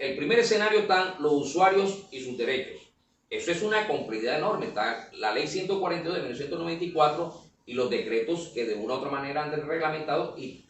el primer escenario están los usuarios y sus derechos. Eso es una complejidad enorme. Está la ley 142 de 1994 y los decretos que de una u otra manera han reglamentado y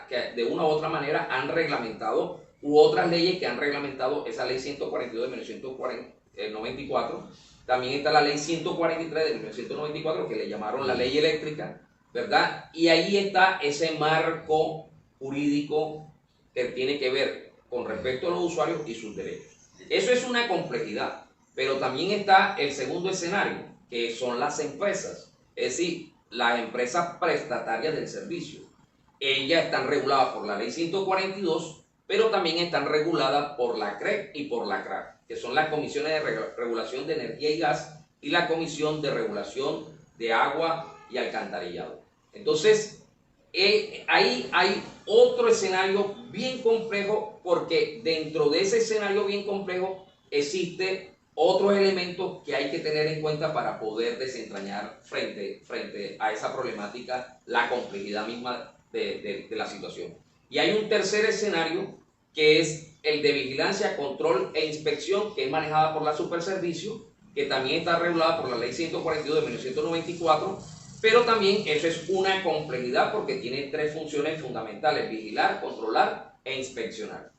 que de una u otra manera han reglamentado, u otras leyes que han reglamentado esa ley 142 de 1994. También está la ley 143 de 1994 que le llamaron la ley eléctrica, ¿verdad? Y ahí está ese marco jurídico que tiene que ver con respecto a los usuarios y sus derechos. Eso es una complejidad, pero también está el segundo escenario, que son las empresas, es decir, las empresas prestatarias del servicio. Ellas están reguladas por la ley 142, pero también están reguladas por la CREG y por la CRAC, que son las comisiones de regulación de energía y gas y la comisión de regulación de agua y alcantarillado. Entonces, ahí hay otro escenario bien complejo, porque dentro de ese escenario bien complejo existe otros elementos que hay que tener en cuenta para poder desentrañar frente a esa problemática, la complejidad misma de la situación. Y hay un tercer escenario que es el de vigilancia, control e inspección, que es manejada por la Superservicio, que también está regulada por la ley 142 de 1994, pero también eso es una complejidad porque tiene tres funciones fundamentales: vigilar, controlar e inspeccionar.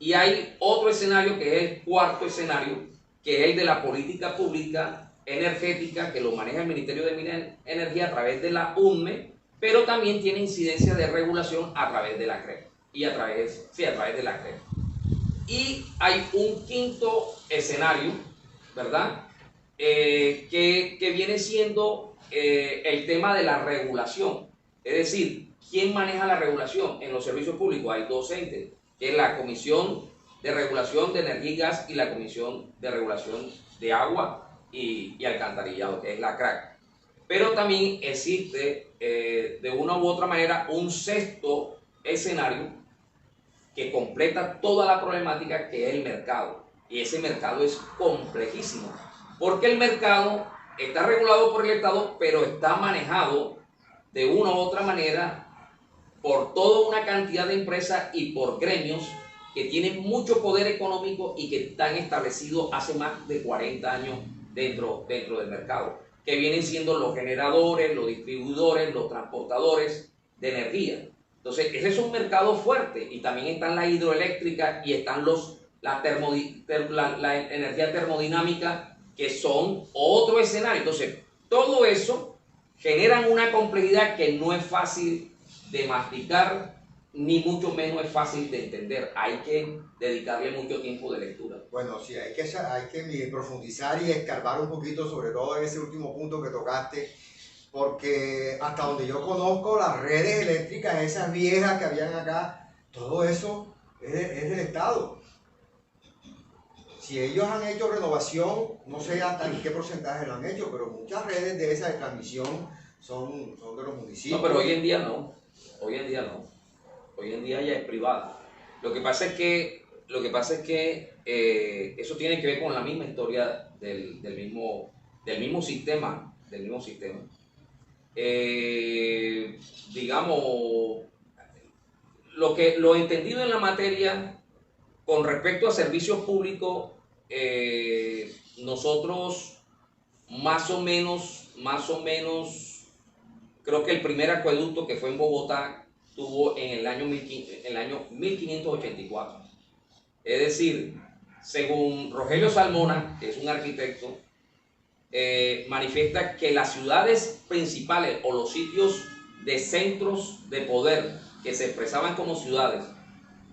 Y hay otro escenario que es el cuarto escenario, que es el de la política pública energética, que lo maneja el Ministerio de Energía a través de la UNME, pero también tiene incidencia de regulación a través de la CREG y a través de la CREG. Y hay un quinto escenario, ¿verdad? Que viene siendo el tema de la regulación. Es decir, ¿quién maneja la regulación? En los servicios públicos hay dos entes, que es la Comisión de Regulación de Energía y Gas y la Comisión de Regulación de Agua y Alcantarillado, que es la CRAC. Pero también existe de una u otra manera un sexto escenario que completa toda la problemática, que es el mercado. Y ese mercado es complejísimo, porque el mercado está regulado por el Estado, pero está manejado de una u otra manera por toda una cantidad de empresas y por gremios que tienen mucho poder económico y que están establecidos hace más de 40 años dentro del mercado, que vienen siendo los generadores, los distribuidores, los transportadores de energía. Entonces, ese es un mercado fuerte, y también están las hidroeléctricas y están la energía termodinámica, que son otro escenario. Entonces, todo eso generan una complejidad que no es fácil de masticar, ni mucho menos es fácil de entender. Hay que dedicarle mucho tiempo de lectura. Bueno, sí, hay que profundizar y escarbar un poquito, sobre todo en ese último punto que tocaste, porque hasta donde yo conozco, las redes eléctricas, esas viejas que habían acá, todo eso es del Estado. Si ellos han hecho renovación, no sé hasta en qué porcentaje lo han hecho, pero muchas redes de esa de transmisión son de los municipios. No, pero hoy en día no. Hoy en día no. Hoy en día ya es privada. Lo que pasa es que eso tiene que ver con la misma historia del mismo sistema. Digamos, lo entendido en la materia con respecto a servicios públicos, nosotros más o menos, creo que el primer acueducto que fue en Bogotá tuvo en el año 1584. Es decir, según Rogelio Salmona, que es un arquitecto, manifiesta que las ciudades principales o los sitios de centros de poder que se expresaban como ciudades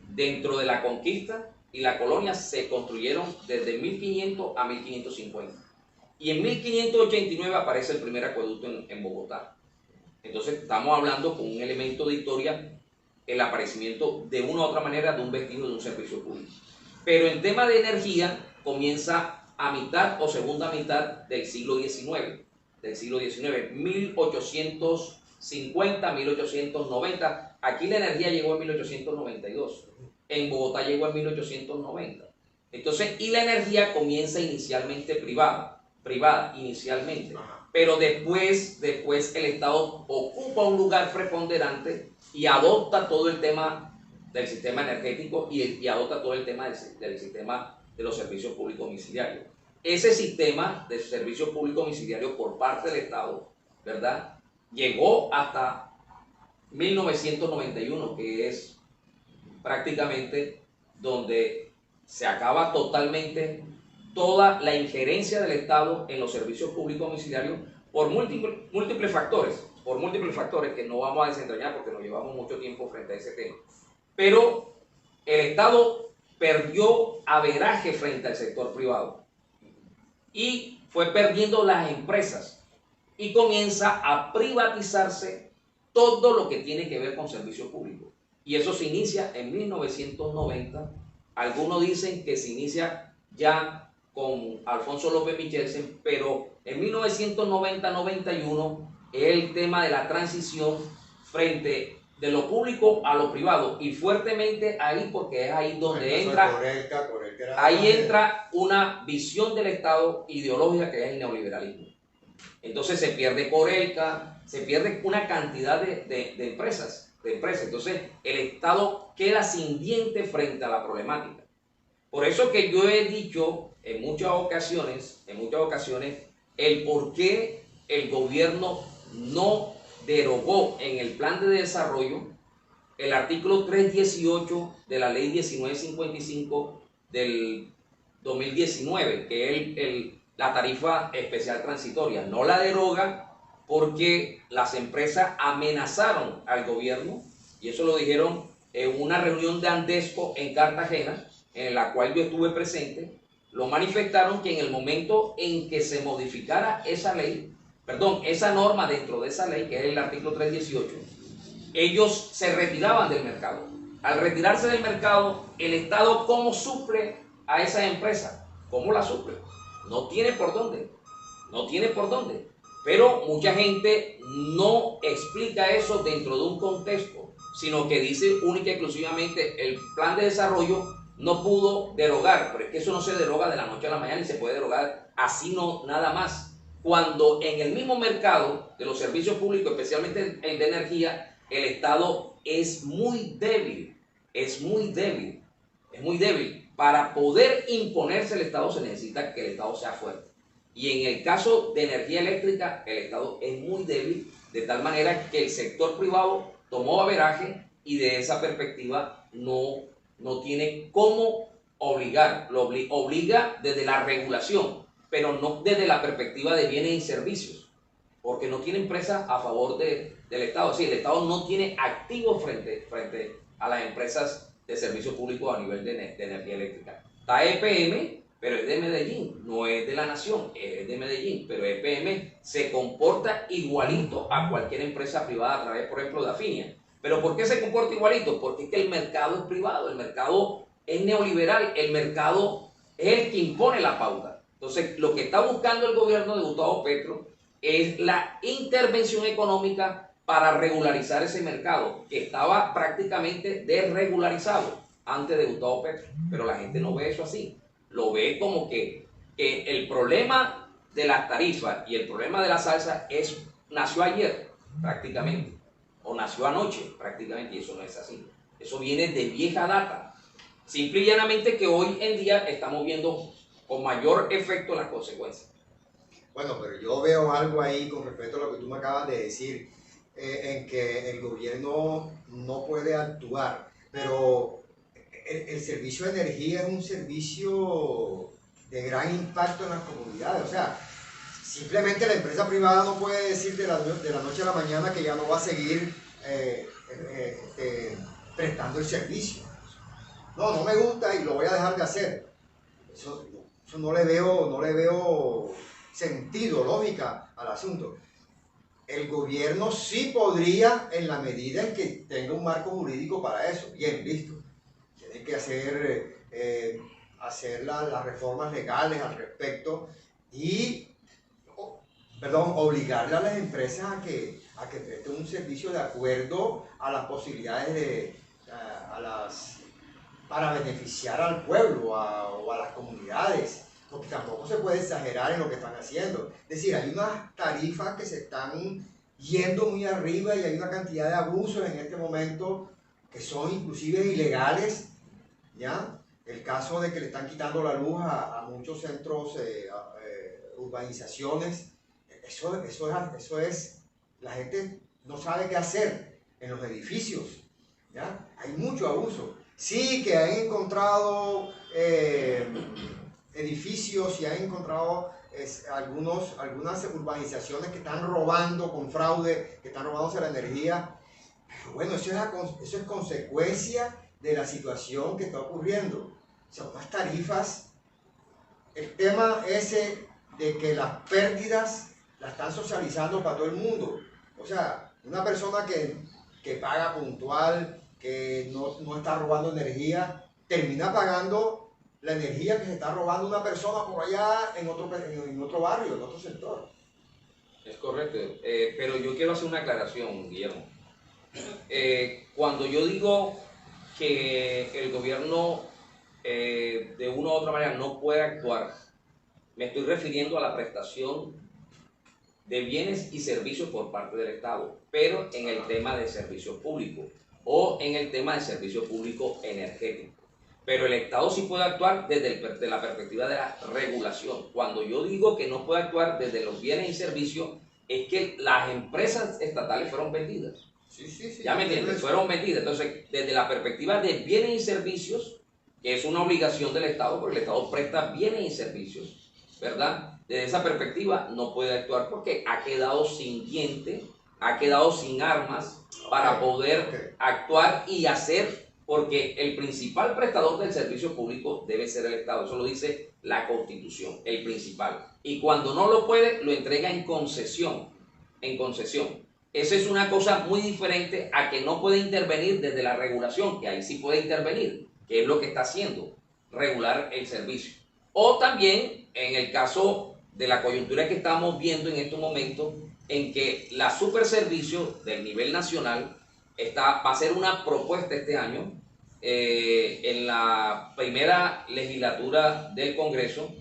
dentro de la conquista y la colonia se construyeron desde 1500 a 1550. Y en 1589 aparece el primer acueducto en Bogotá. Entonces estamos hablando con un elemento de historia, el aparecimiento de una u otra manera de un vestigio de un servicio público. Pero en tema de energía comienza a mitad o segunda mitad del siglo XIX, 1850, 1890. Aquí la energía llegó en 1892, en Bogotá llegó en 1890. Entonces, y la energía comienza inicialmente privada inicialmente, pero después el Estado ocupa un lugar preponderante y adopta todo el tema del sistema energético y adopta todo el tema del sistema de los servicios públicos domiciliarios. Ese sistema de servicios públicos domiciliarios por parte del Estado, ¿verdad?, llegó hasta 1991, que es prácticamente donde se acaba totalmente toda la injerencia del Estado en los servicios públicos domiciliarios por múltiples factores que no vamos a desentrañar porque nos llevamos mucho tiempo frente a ese tema. Pero el Estado perdió averaje frente al sector privado y fue perdiendo las empresas y comienza a privatizarse todo lo que tiene que ver con servicios públicos. Y eso se inicia en 1990. Algunos dicen que se inicia ya con Alfonso López Michelsen, pero en 1990-91 es el tema de la transición frente de lo público a lo privado, y fuertemente ahí, porque es ahí donde entra una visión del Estado ideológica que es el neoliberalismo. Entonces se pierde Corelca, se pierde una cantidad de empresas. Entonces el Estado queda sin diente frente a la problemática. Por eso que yo he dicho en muchas ocasiones, el por qué el gobierno no derogó en el plan de desarrollo el artículo 318 de la ley 1955 del 2019, que es la tarifa especial transitoria. No la deroga porque las empresas amenazaron al gobierno, y eso lo dijeron en una reunión de Andesco en Cartagena, en la cual yo estuve presente. Lo manifestaron que en el momento en que se modificara esa ley, esa norma dentro de esa ley, que es el artículo 318, ellos se retiraban del mercado. Al retirarse del mercado, el Estado, ¿cómo suple a esas empresas? ¿Cómo la suple? No tiene por dónde. Pero mucha gente no explica eso dentro de un contexto, sino que dice única y exclusivamente el plan de desarrollo no pudo derogar, pero es que eso no se deroga de la noche a la mañana y se puede derogar así, no nada más. Cuando en el mismo mercado de los servicios públicos, especialmente el de energía, el Estado es muy débil. Para poder imponerse el Estado se necesita que el Estado sea fuerte. Y en el caso de energía eléctrica, el Estado es muy débil, de tal manera que el sector privado tomó averaje y de esa perspectiva no tiene cómo obligar. Lo obliga desde la regulación, pero no desde la perspectiva de bienes y servicios, porque no tiene empresas a favor del Estado. Sí, el Estado no tiene activos frente a las empresas de servicios públicos a nivel de energía eléctrica. Está EPM, pero es de Medellín, no es de la nación, es de Medellín, pero EPM se comporta igualito a cualquier empresa privada a través, por ejemplo, de Afinia. ¿Pero por qué se comporta igualito? Porque es que el mercado es privado, el mercado es neoliberal, el mercado es el que impone la pauta. Entonces, lo que está buscando el gobierno de Gustavo Petro es la intervención económica para regularizar ese mercado, que estaba prácticamente desregularizado antes de Gustavo Petro. Pero la gente no ve eso así. Lo ve como que el problema de las tarifas y el problema de la salsa nació ayer, prácticamente, o nació anoche, prácticamente, y eso no es así. Eso viene de vieja data. Simple y llanamente que hoy en día estamos viendo con mayor efecto las consecuencias. Bueno, pero yo veo algo ahí con respecto a lo que tú me acabas de decir, en que el gobierno no puede actuar, pero el servicio de energía es un servicio de gran impacto en las comunidades. O sea, simplemente la empresa privada no puede decir de la noche a la mañana que ya no va a seguir prestando el servicio. No me gusta y lo voy a dejar de hacer. Eso no le veo sentido, lógica al asunto. El gobierno sí podría, en la medida en que tenga un marco jurídico para eso. Bien, listo. Tiene que hacer las reformas legales al respecto y obligarle a las empresas a que presten un servicio de acuerdo a las posibilidades para beneficiar al pueblo o a las comunidades, porque tampoco se puede exagerar en lo que están haciendo. Es decir, hay unas tarifas que se están yendo muy arriba y hay una cantidad de abusos en este momento que son inclusive ilegales, ¿ya? El caso de que le están quitando la luz a muchos centros, urbanizaciones, eso es, la gente no sabe qué hacer en los edificios, ¿ya? Hay mucho abuso. Sí que han encontrado edificios y han encontrado algunas urbanizaciones que están robando con fraude, que están robándose la energía. Pero bueno, eso es consecuencia de la situación que está ocurriendo. O sea, unas tarifas, el tema ese de que las pérdidas las están socializando para todo el mundo. O sea, una persona que paga puntual, que no está robando energía, termina pagando la energía que se está robando una persona por allá en otro barrio, en otro sector. Es correcto, pero yo quiero hacer una aclaración, Guillermo. Cuando yo digo que el gobierno de una u otra manera no puede actuar, me estoy refiriendo a la prestación de bienes y servicios por parte del Estado, pero en el tema de servicio público o en el tema de servicio público energético. Pero el Estado sí puede actuar desde la perspectiva de la regulación. Cuando yo digo que no puede actuar desde los bienes y servicios, es que las empresas estatales fueron vendidas. Sí. Ya me entiendes, fueron vendidas. Entonces, desde la perspectiva de bienes y servicios, que es una obligación del Estado, porque el Estado presta bienes y servicios, ¿verdad? Desde esa perspectiva no puede actuar porque ha quedado sin diente, ha quedado sin armas para poder actuar y hacer, porque el principal prestador del servicio público debe ser el Estado. Eso lo dice la Constitución, el principal. Y cuando no lo puede, lo entrega en concesión, en concesión. Esa es una cosa muy diferente a que no puede intervenir desde la regulación, que ahí sí puede intervenir, que es lo que está haciendo, regular el servicio. O también en el caso de la coyuntura que estamos viendo en estos momentos, en que la superservicio del nivel nacional va a ser una propuesta este año en la primera legislatura del Congreso,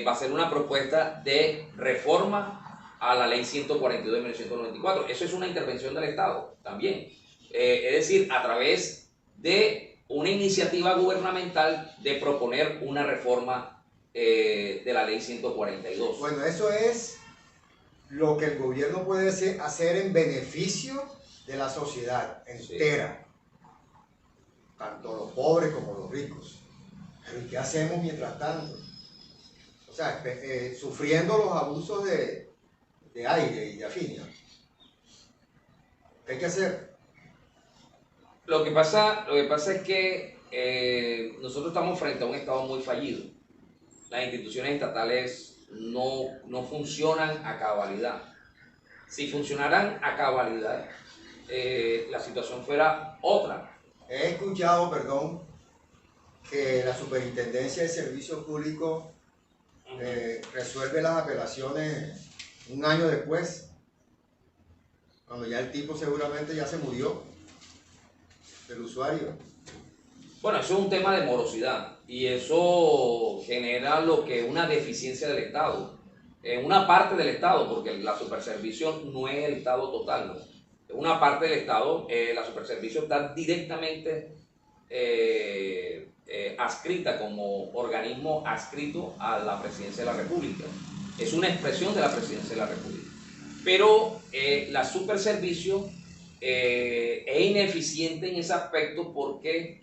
va a ser una propuesta de reforma a la ley 142 de 1994. Eso es una intervención del Estado también. Es decir, a través de una iniciativa gubernamental de proponer una reforma de la ley 142. Bueno, eso es lo que el gobierno puede hacer en beneficio de la sociedad entera, tanto los pobres como los ricos. Pero ¿y qué hacemos mientras tanto? O sea, sufriendo los abusos de aire y de afinia. ¿Qué hay que hacer? Lo que pasa es que nosotros estamos frente a un Estado muy fallido. Las instituciones estatales no funcionan a cabalidad. Si funcionaran a cabalidad, la situación fuera otra. He escuchado, perdón, que la Superintendencia de Servicios Públicos resuelve las apelaciones un año después, cuando ya el tipo seguramente ya se murió, del usuario. Bueno, eso es un tema de morosidad y eso genera lo que es una deficiencia del Estado, en una parte del Estado, porque la superservicio no es el Estado total, ¿no? Es una parte del Estado. La superservicio está directamente adscrita como organismo adscrito a la Presidencia de la República. Es una expresión de la Presidencia de la República. Pero la superservicio es ineficiente en ese aspecto porque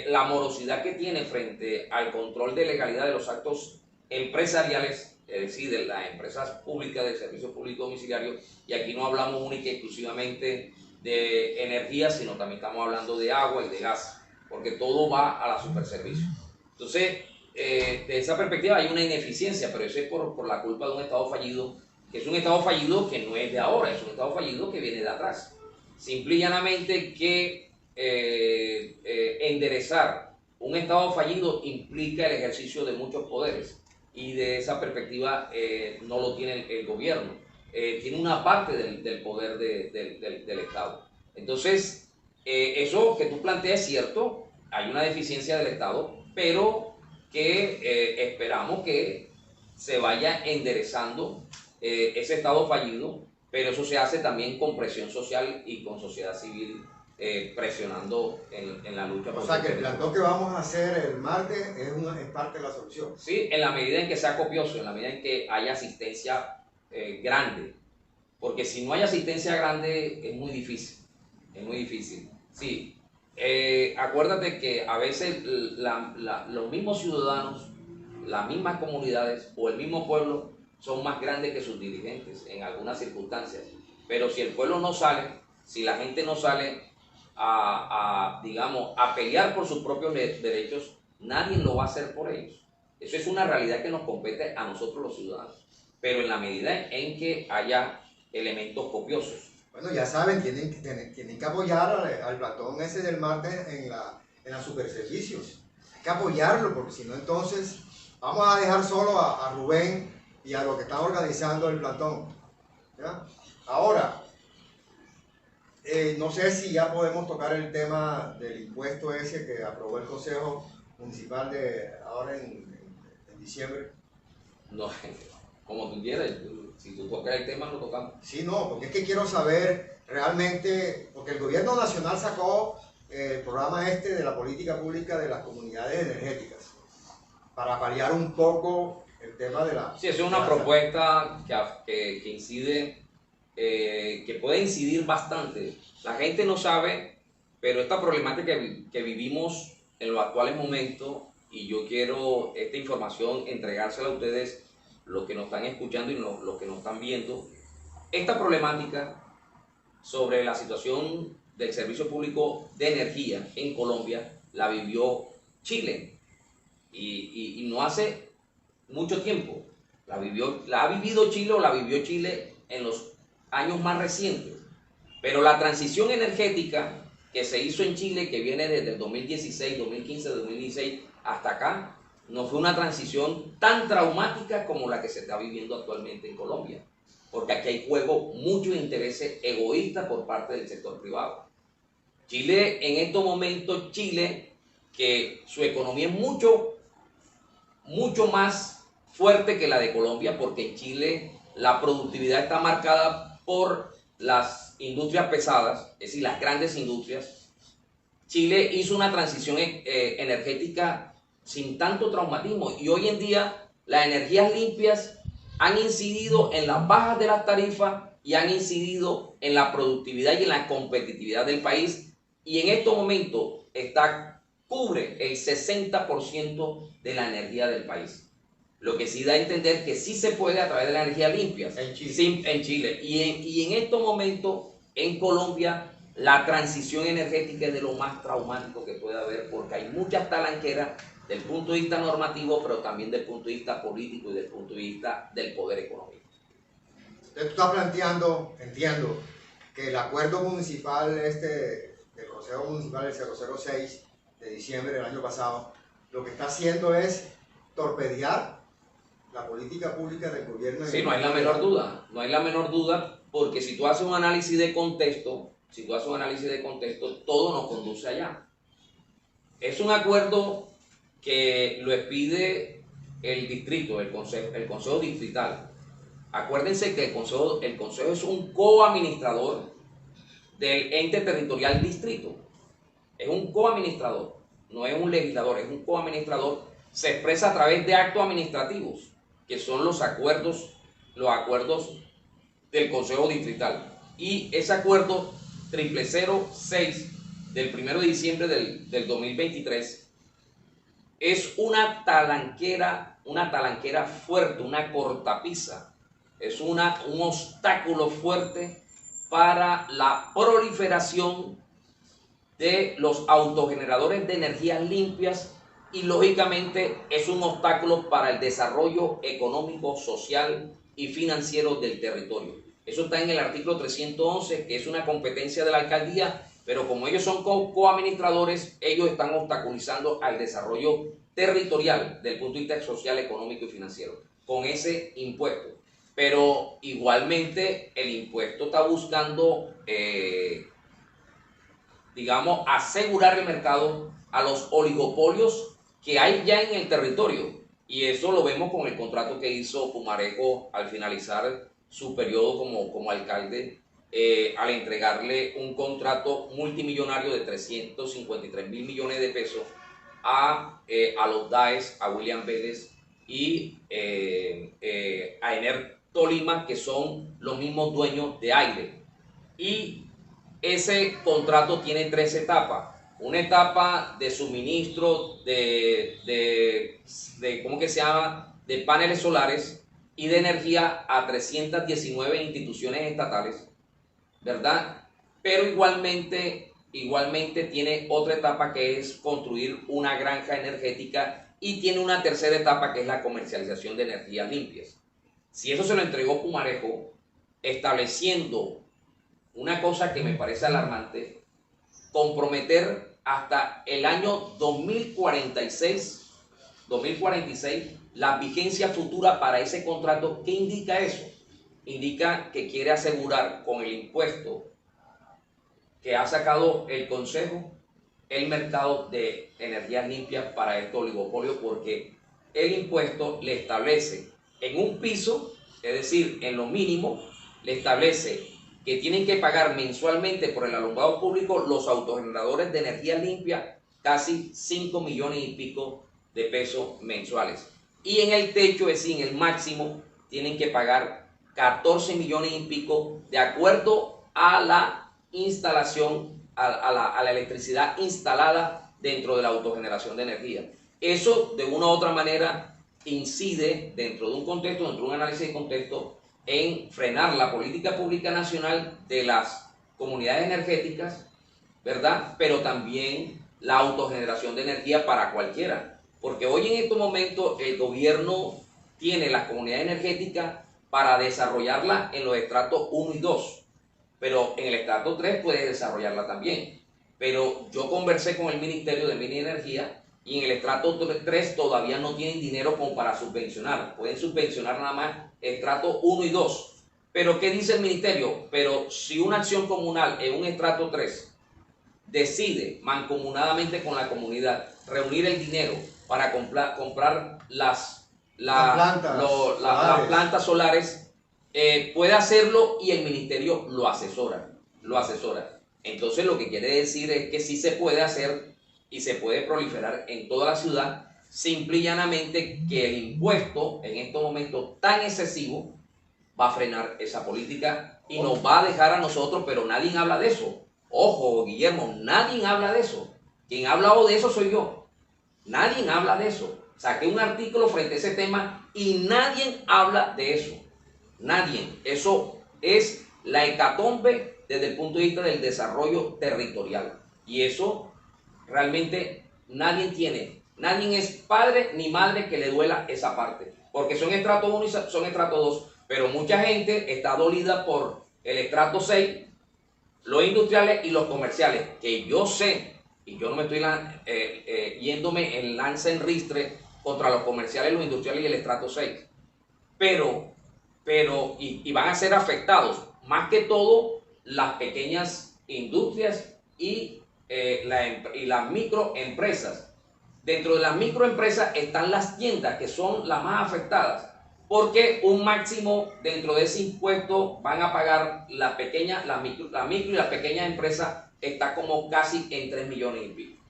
la morosidad que tiene frente al control de legalidad de los actos empresariales, es decir, de las empresas públicas del servicio público domiciliario, y aquí no hablamos única y exclusivamente de energía, sino también estamos hablando de agua y de gas, porque todo va a la superservicio. Entonces, de esa perspectiva hay una ineficiencia, pero eso es por la culpa de un Estado fallido, que es un Estado fallido que no es de ahora, es un Estado fallido que viene de atrás. Simple y llanamente que enderezar un Estado fallido implica el ejercicio de muchos poderes, y de esa perspectiva no lo tiene el gobierno. Tiene una parte del poder del Estado. Entonces, eso que tú planteas es cierto, hay una deficiencia del Estado, pero que esperamos que se vaya enderezando ese Estado fallido, pero eso se hace también con presión social y con sociedad civil presionando en la lucha. O sea que el plantón que vamos a hacer el martes es parte de la solución. Sí, en la medida en que sea copioso, en la medida en que haya asistencia grande. Porque si no hay asistencia grande es muy difícil. Es muy difícil. Sí, acuérdate que a veces los mismos ciudadanos, las mismas comunidades o el mismo pueblo son más grandes que sus dirigentes en algunas circunstancias. Pero si el pueblo no sale, si la gente no sale digamos, a pelear por sus propios derechos, nadie lo va a hacer por ellos. Eso es una realidad que nos compete a nosotros los ciudadanos. Pero en la medida en que haya elementos copiosos. Bueno, ya saben, tienen que apoyar al plantón ese del martes en la superservicios. Hay que apoyarlo, porque si no, entonces vamos a dejar solo a Rubén y a los que están organizando el plantón. ¿Ya? Ahora, no sé si ya podemos tocar el tema del impuesto ese que aprobó el Consejo Municipal ahora en diciembre. No, como tú quieras, si tú tocas el tema, lo tocamos. Sí, no, porque es que quiero saber realmente, porque el gobierno nacional sacó el programa de la política pública de las comunidades energéticas, para paliar un poco el tema de la... Sí, es una propuesta que incide, que puede incidir bastante. La gente no sabe, pero esta problemática que vivimos en los actuales momentos, y yo quiero esta información entregársela a ustedes, los que nos están escuchando y los que nos están viendo. Esta problemática sobre la situación del servicio público de energía en Colombia la vivió Chile y no hace mucho tiempo. La ha vivido Chile o la vivió Chile en los años más recientes. Pero la transición energética que se hizo en Chile, que viene desde el 2016, 2015, 2016 hasta acá, no fue una transición tan traumática como la que se está viviendo actualmente en Colombia. Porque aquí hay juego muchos intereses egoístas por parte del sector privado. Chile, en estos momentos, que su economía es mucho más fuerte que la de Colombia, porque en Chile la productividad está marcada por las industrias pesadas, es decir, las grandes industrias. Chile hizo una transición energética sin tanto traumatismo y hoy en día las energías limpias han incidido en las bajas de las tarifas y han incidido en la productividad y en la competitividad del país, y en estos momentos cubre el 60% de la energía del país. Lo que sí da a entender que sí se puede a través de la energía limpia en Chile. Sí, en Chile. Y en estos momentos, en Colombia, la transición energética es de lo más traumático que puede haber, porque hay muchas talanqueras del punto de vista normativo, pero también del punto de vista político y del punto de vista del poder económico. Entonces tú estás planteando, entiendo, que el acuerdo municipal del Consejo Municipal del 006 de diciembre del año pasado, lo que está haciendo es torpedear la política pública del gobierno. Sí, no hay la menor duda, porque si tú haces un análisis de contexto, todo nos conduce allá. Es un acuerdo que lo expide el distrito, el consejo distrital. Acuérdense que el consejo es un coadministrador del ente territorial distrito. Es un coadministrador, no es un legislador, es un coadministrador. Se expresa a través de actos administrativos, que son los acuerdos del consejo distrital. Y ese acuerdo 0006 del 1 de diciembre del 2023 es una talanquera fuerte, una cortapisa, es un obstáculo fuerte para la proliferación de los autogeneradores de energías limpias, y lógicamente es un obstáculo para el desarrollo económico, social y financiero del territorio. Eso está en el artículo 311, que es una competencia de la alcaldía, pero como ellos son coadministradores, ellos están obstaculizando al desarrollo territorial del punto de vista social, económico y financiero con ese impuesto. Pero igualmente el impuesto está buscando, digamos, asegurar el mercado a los oligopolios que hay ya en el territorio. Y eso lo vemos con el contrato que hizo Pumarejo al finalizar su periodo como alcalde al entregarle un contrato multimillonario de 353.000 millones de pesos a los DAES, a William Vélez y a Ener Tolima, que son los mismos dueños de Aire. Y ese contrato tiene tres etapas. Una etapa de suministro ¿cómo que se llama?, de paneles solares y de energía a 319 instituciones estatales, ¿verdad? Pero igualmente tiene otra etapa, que es construir una granja energética, y tiene una tercera etapa, que es la comercialización de energías limpias. Si eso se lo entregó Pumarejo, estableciendo una cosa que me parece alarmante: comprometer hasta el año 2046 la vigencia futura para ese contrato. ¿Qué indica eso? Indica que quiere asegurar con el impuesto que ha sacado el Consejo el mercado de energías limpias para este oligopolio, porque el impuesto le establece en un piso, es decir, en lo mínimo, le establece que tienen que pagar mensualmente por el alumbrado público los autogeneradores de energía limpia casi 5 millones y pico de pesos mensuales. Y en el techo, es decir, en el máximo, tienen que pagar 14 millones y pico de acuerdo a la instalación, a la electricidad instalada dentro de la autogeneración de energía. Eso, de una u otra manera, incide dentro de un contexto, dentro de un análisis de contexto, en frenar la política pública nacional de las comunidades energéticas, ¿verdad? Pero también la autogeneración de energía para cualquiera. Porque hoy en estos momentos el gobierno tiene las comunidades energéticas para desarrollarla en los estratos 1 y 2. Pero en el estrato 3 puede desarrollarla también. Pero yo conversé con el Ministerio de Minas y Energía, y en el estrato 3 todavía no tienen dinero como para subvencionar. Pueden subvencionar nada más estrato 1 y 2. Pero ¿qué dice el Ministerio? Pero si una acción comunal en un estrato 3 decide mancomunadamente con la comunidad reunir el dinero para comprar las plantas solares, puede hacerlo, y el ministerio lo asesora. Entonces, lo que quiere decir es que sí se puede hacer y se puede proliferar en toda la ciudad, simple y llanamente que el impuesto en estos momentos tan excesivo va a frenar esa política y nos va a dejar a nosotros, pero nadie habla de eso. Ojo, Guillermo, nadie habla de eso. Quien ha hablado de eso soy yo. Nadie habla de eso. Saqué un artículo frente a ese tema y nadie habla de eso. Nadie. Eso es la hecatombe desde el punto de vista del desarrollo territorial. Y eso realmente nadie tiene. Nadie es padre ni madre que le duela esa parte. Porque son estrato 1 y son estrato 2. Pero mucha gente está dolida por el estrato 6, los industriales y los comerciales, que yo sé, y yo no me estoy yéndome en lanza en ristre contra los comerciales, los industriales y el estrato 6, pero van a ser afectados más que todo las pequeñas industrias y las microempresas. Dentro de las microempresas están las tiendas, que son las más afectadas, porque un máximo dentro de ese impuesto van a pagar la micro y las pequeñas empresas, está como casi en 3 millones y pico.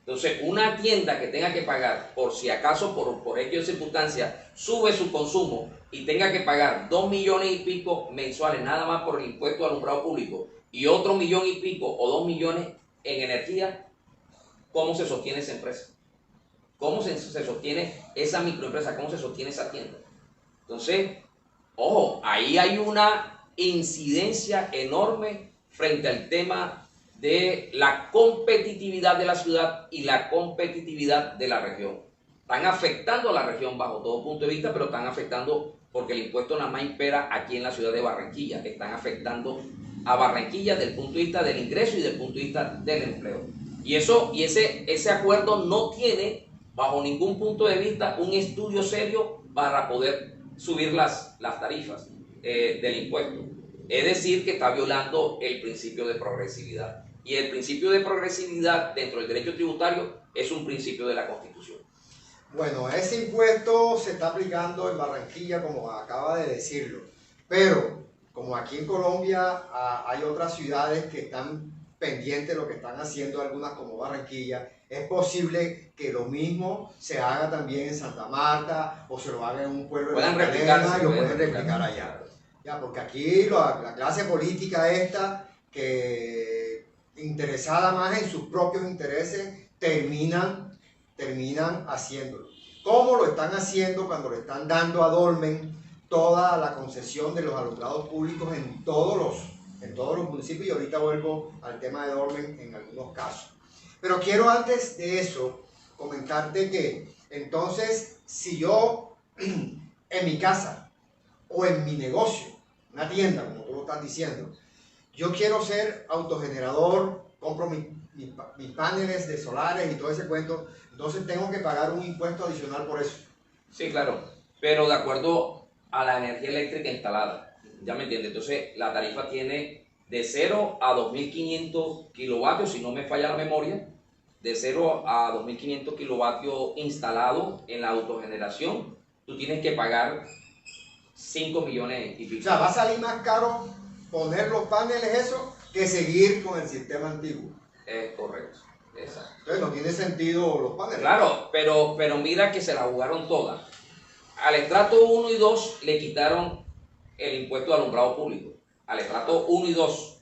Entonces, una tienda que tenga que pagar, por si acaso, por X circunstancias, sube su consumo y tenga que pagar 2 millones y pico mensuales nada más por el impuesto de alumbrado público, y otro millón y pico o 2 millones en energía, ¿cómo se sostiene esa empresa? ¿Cómo se sostiene esa microempresa? ¿Cómo se sostiene esa tienda? Entonces, ojo, ahí hay una incidencia enorme frente al tema de la competitividad de la ciudad y la competitividad de la región. Están afectando a la región bajo todo punto de vista, pero están afectando porque el impuesto nada más impera aquí en la ciudad de Barranquilla. Están afectando a Barranquilla desde el punto de vista del ingreso y desde el punto de vista del empleo. Y ese acuerdo no tiene, bajo ningún punto de vista, un estudio serio para poder subir las tarifas del impuesto. Es decir, que está violando el principio de progresividad. Y el principio de progresividad dentro del derecho tributario es un principio de la Constitución. Bueno, ese impuesto se está aplicando en Barranquilla, como acaba de decirlo, pero como aquí en Colombia hay otras ciudades que están pendientes de lo que están haciendo, algunas como Barranquilla, es posible que lo mismo se haga también en Santa Marta o se lo haga en un pueblo de Magdalena y lo pueden replicar allá. Ya, porque aquí la clase política esta, que interesada más en sus propios intereses, terminan haciéndolo. ¿Cómo lo están haciendo cuando le están dando a Dolmen toda la concesión de los alumbrados públicos en todos los municipios? Y ahorita vuelvo al tema de Dolmen en algunos casos. Pero quiero antes de eso comentarte que entonces si yo en mi casa o en mi negocio, una tienda como tú lo estás diciendo, yo quiero ser autogenerador, compro mis paneles de solares y todo ese cuento, entonces tengo que pagar un impuesto adicional por eso. Sí, claro, pero de acuerdo a la energía eléctrica instalada, ¿ya me entiendes? Entonces la tarifa tiene de 0 a 2.500 kilovatios, si no me falla la memoria, de 0 a 2.500 kilovatios instalado en la autogeneración, tú tienes que pagar 5 millones y pico. O sea, va a salir más caro poner los paneles eso que seguir con el sistema antiguo. Es correcto, exacto. Entonces no tiene sentido los paneles. Claro, pero mira que se la jugaron todas. Al estrato 1 y 2 le quitaron el impuesto de alumbrado público. Al estrato 1 y 2.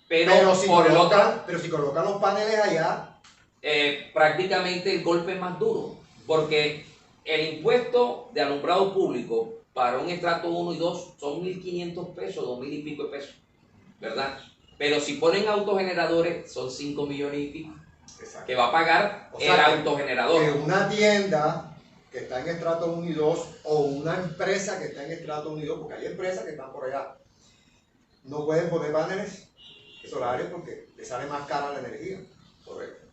Pero si por colocan los paneles allá, prácticamente el golpe es más duro. Porque el impuesto de alumbrado público para un estrato 1 y 2 son 1.500 pesos, 2.000 y pico de pesos, ¿verdad? Pero si ponen autogeneradores son 5 millones y pico. Exacto. Que va a pagar el autogenerador. Que una tienda que está en estrato 1 y 2 o una empresa que está en estrato 1 y 2, porque hay empresas que están por allá, no pueden poner paneles solares porque les sale más cara la energía. Correcto.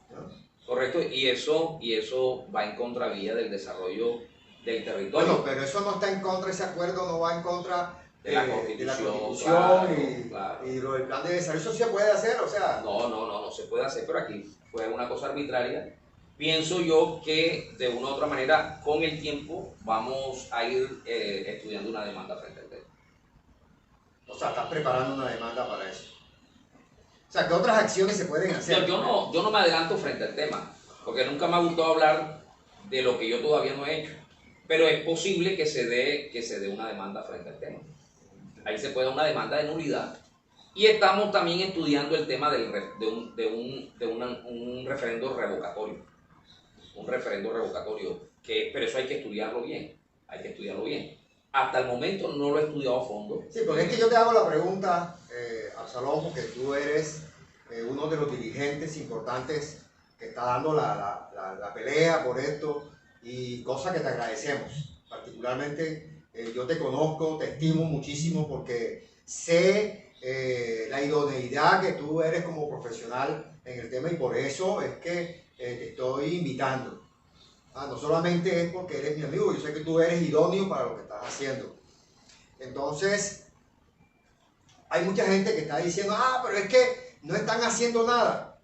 ¿No? Correcto, y eso va en contravía del desarrollo del territorio. Bueno, pero eso no está en contra, ese acuerdo no va en contra de la Constitución, claro. Y lo del plan de desarrollo. ¿Eso se puede hacer? O sea, no se puede hacer, pero aquí fue una cosa arbitraria. Pienso yo que de una u otra manera, con el tiempo, vamos a ir estudiando una demanda frente al tema. O sea, estás preparando una demanda para eso. O sea, ¿qué otras acciones se pueden hacer? No, yo no me adelanto frente al tema, porque nunca me ha gustado hablar de lo que yo todavía no he hecho. Pero es posible que se dé una demanda frente al tema. Ahí se puede dar una demanda de nulidad. Y estamos también estudiando el tema de un referendo revocatorio. Un referendo revocatorio, pero eso hay que estudiarlo bien. Hay que estudiarlo bien. Hasta el momento no lo he estudiado a fondo. Sí, porque es que yo te hago la pregunta, Absalom, porque tú eres uno de los dirigentes importantes que está dando la pelea por esto, y cosa que te agradecemos. Particularmente yo te conozco, te estimo muchísimo porque sé la idoneidad que tú eres como profesional en el tema, y por eso es que te estoy invitando. No solamente es porque eres mi amigo, yo sé que tú eres idóneo para lo que estás haciendo. Entonces, hay mucha gente que está diciendo, pero es que no están haciendo nada.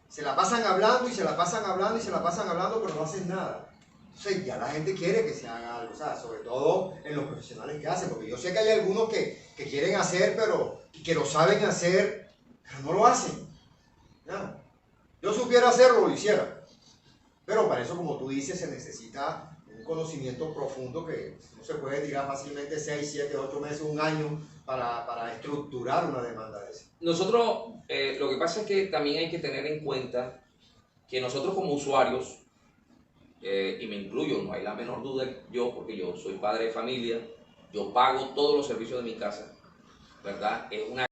Se la pasan hablando y se la pasan hablando y se la pasan hablando, pero no hacen nada. Entonces ya la gente quiere que se haga algo, o sea, sobre todo en los profesionales que hacen, porque yo sé que hay algunos que quieren hacer, pero que lo saben hacer, pero no lo hacen. ¿No? Yo supiera hacerlo, lo hiciera. Pero para eso, como tú dices, se necesita un conocimiento profundo que no se puede tirar fácilmente 6, 7, 8 meses, un año para estructurar una demanda de esa. Nosotros, lo que pasa es que también hay que tener en cuenta que nosotros como usuarios, y me incluyo, no hay la menor duda, yo, porque yo soy padre de familia, yo pago todos los servicios de mi casa, ¿verdad? Es una